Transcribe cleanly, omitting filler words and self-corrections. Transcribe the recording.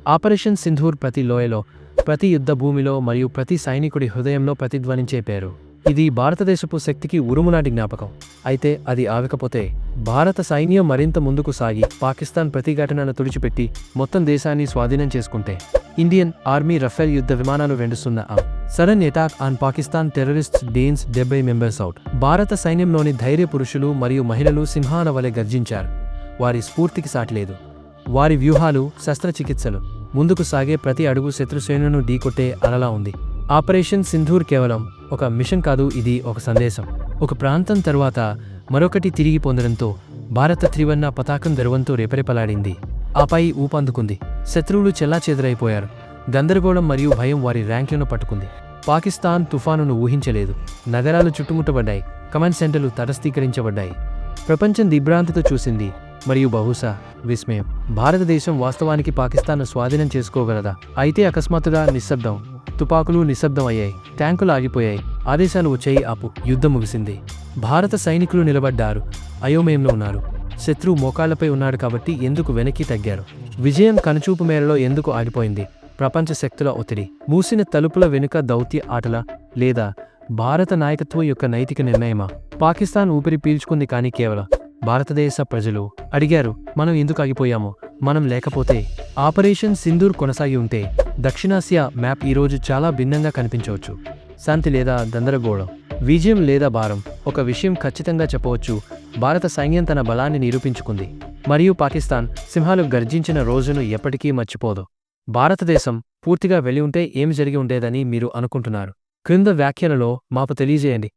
Operation Sindoor ప్రతి లోయలో, ప్రతి యుద్ధ భూమిలో మరియు ప్రతి సైనికుడి హృదయంలో ప్రతిధ్వనించే పేరు. ఇది భారతదేశపు శక్తికి ఉరుమునాటి జ్ఞాపకం. అయితే అది ఆగకపోతే భారత సైన్యం మరింత ముందుకు సాగి పాకిస్తాన్ ప్రతిఘటనను తుడిచిపెట్టి మొత్తం దేశాన్ని స్వాధీనం చేసుకుంటే ఇండియన్ ఆర్మీ రఫేల్ యుద్ధ విమానాలు వెండుస్తున్న sudden attack on Pakistan terrorists dens 70 members out. భారత సైన్యంలోని ధైర్య పురుషులు మరియు మహిళలు సింహాల వలె గర్జించారు. వారి స్ఫూర్తికి సాటిలేదు. వారి వ్యూహాలు, శస్త్రచికిత్సలు, ముందుకు సాగే ప్రతి అడుగు శత్రుసేనను ఢీకొట్టే అలలా ఉంది. ఆపరేషన్ సింధూర్ కేవలం ఒక మిషన్ కాదు, ఇది ఒక సందేశం. ఒక ప్రాంతం తరువాత మరొకటి తిరిగి పొందడంతో భారత త్రివర్ణ పతాకం గర్వంతో రెపరెపలాడింది. ఆపై ఊపందుకుంది. శత్రువులు చెల్లాచెదరైపోయారు. గందరగోళం మరియు భయం వారి ర్యాంకులను పట్టుకుంది. పాకిస్తాన్ తుఫానును ఊహించలేదు. నగరాలు చుట్టుముట్టబడ్డాయి. కమాండ్ సెంటర్లు తటస్థీకరించబడ్డాయి. ప్రపంచం దిగ్భ్రాంతితో చూసింది మరియు బహుశా విస్మయం. భారతదేశం వాస్తవానికి పాకిస్తాన్ను స్వాధీనం చేసుకోగలదా? అయితే అకస్మాత్తుగా నిశ్శబ్దం. తుపాకులు నిశ్శబ్దం అయ్యాయి. ట్యాంకులు ఆగిపోయాయి. ఆదేశాలు వచ్చాయి. ఆపు. యుద్ధం ముగిసింది. భారత సైనికులు నిలబడ్డారు. అయోమయంలో ఉన్నారు. శత్రువు మోకాళ్లపై ఉన్నాడు కాబట్టి ఎందుకు వెనక్కి తగ్గారు? విజయం కనుచూపు మేరలో ఎందుకు ఆగిపోయింది? ప్రపంచ శక్తుల ఒత్తిడి, మూసిన తలుపుల వెనుక దౌత్య ఆటల, లేదా భారత నాయకత్వం యొక్క నైతిక నిర్ణయమా? పాకిస్తాన్ ఊపిరి పీల్చుకుంది, కానీ కేవలం భారతదేశ ప్రజలు అడిగారు, మనం ఎందుకు ఆగిపోయామో? మనం లేకపోతే ఆపరేషన్ సింధూర్ కొనసాగి ఉంటే దక్షిణాసియా మ్యాప్ ఈరోజు చాలా భిన్నంగా కనిపించవచ్చు. శాంతి లేదా గందరగోళం, విజయం లేదా భారం. ఒక విషయం ఖచ్చితంగా చెప్పవచ్చు, భారత సైన్యం తన బలాన్ని నిరూపించుకుంది మరియు పాకిస్తాన్ సింహాలు గర్జించిన రోజును ఎప్పటికీ మర్చిపోదు. భారతదేశం పూర్తిగా వెళ్ళి ఉంటే ఏమి జరిగి ఉండేదని మీరు అనుకుంటున్నారు? క్రింద వ్యాఖ్యలలో మాకు తెలియజేయండి.